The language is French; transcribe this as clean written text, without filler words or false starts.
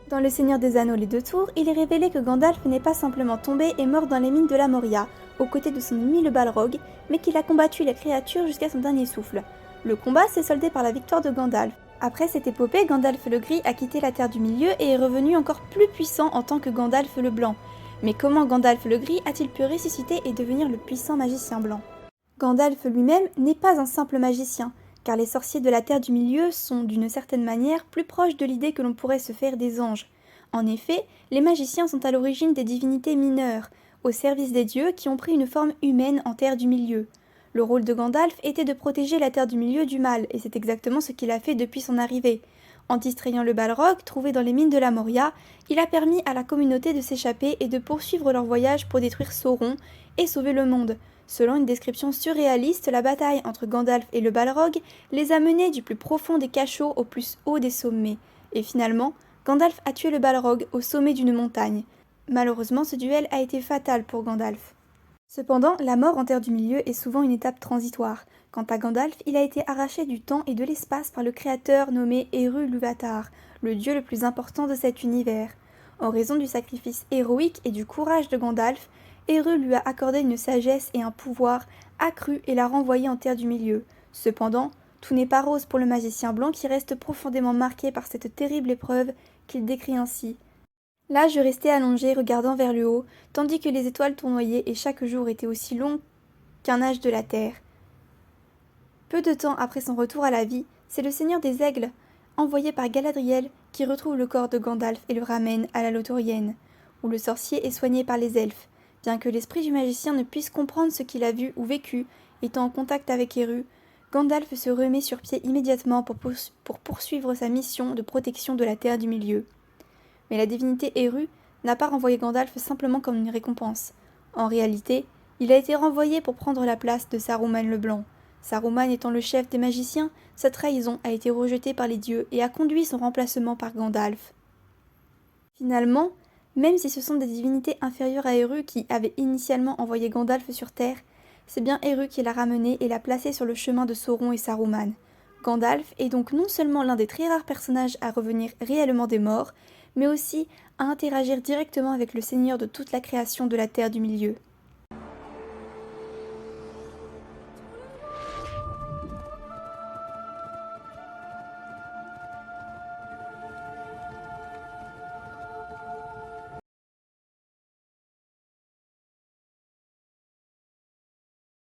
Dans Le Seigneur des Anneaux les Deux Tours, il est révélé que Gandalf n'est pas simplement tombé et mort dans les mines de la Moria, aux côtés de son ennemi le Balrog, mais qu'il a combattu les créatures jusqu'à son dernier souffle. Le combat s'est soldé par la victoire de Gandalf. Après cette épopée, Gandalf le Gris a quitté la Terre du Milieu et est revenu encore plus puissant en tant que Gandalf le Blanc. Mais comment Gandalf le Gris a-t-il pu ressusciter et devenir le puissant magicien blanc? Gandalf lui-même n'est pas un simple magicien, car les sorciers de la Terre du Milieu sont, d'une certaine manière, plus proches de l'idée que l'on pourrait se faire des anges. En effet, les magiciens sont à l'origine des divinités mineures, au service des dieux qui ont pris une forme humaine en Terre du Milieu. Le rôle de Gandalf était de protéger la Terre du Milieu du mal, et c'est exactement ce qu'il a fait depuis son arrivée. En distrayant le Balrog, trouvé dans les mines de la Moria, il a permis à la communauté de s'échapper et de poursuivre leur voyage pour détruire Sauron et sauver le monde. Selon une description surréaliste, la bataille entre Gandalf et le Balrog les a menés du plus profond des cachots au plus haut des sommets. Et finalement, Gandalf a tué le Balrog au sommet d'une montagne. Malheureusement, ce duel a été fatal pour Gandalf. Cependant, la mort en Terre du Milieu est souvent une étape transitoire. Quant à Gandalf, il a été arraché du temps et de l'espace par le créateur nommé Eru-Ilúvatar, le dieu le plus important de cet univers. En raison du sacrifice héroïque et du courage de Gandalf, Eru lui a accordé une sagesse et un pouvoir accru et l'a renvoyé en Terre du Milieu. Cependant, tout n'est pas rose pour le magicien blanc qui reste profondément marqué par cette terrible épreuve qu'il décrit ainsi. Là, je restais allongé, regardant vers le haut, tandis que les étoiles tournoyaient et chaque jour était aussi long qu'un âge de la terre. Peu de temps après son retour à la vie, c'est le Seigneur des Aigles, envoyé par Galadriel, qui retrouve le corps de Gandalf et le ramène à la Lothlórien, où le sorcier est soigné par les elfes. Bien que l'esprit du magicien ne puisse comprendre ce qu'il a vu ou vécu, étant en contact avec Eru, Gandalf se remet sur pied immédiatement pour poursuivre sa mission de protection de la Terre du Milieu. Mais la divinité Eru n'a pas renvoyé Gandalf simplement comme une récompense. En réalité, il a été renvoyé pour prendre la place de Saruman le Blanc. Saruman étant le chef des magiciens, sa trahison a été rejetée par les dieux et a conduit son remplacement par Gandalf. Finalement, même si ce sont des divinités inférieures à Eru qui avaient initialement envoyé Gandalf sur Terre, c'est bien Eru qui l'a ramené et l'a placé sur le chemin de Sauron et Saruman. Gandalf est donc non seulement l'un des très rares personnages à revenir réellement des morts, mais aussi à interagir directement avec le Seigneur de toute la création de la Terre du Milieu.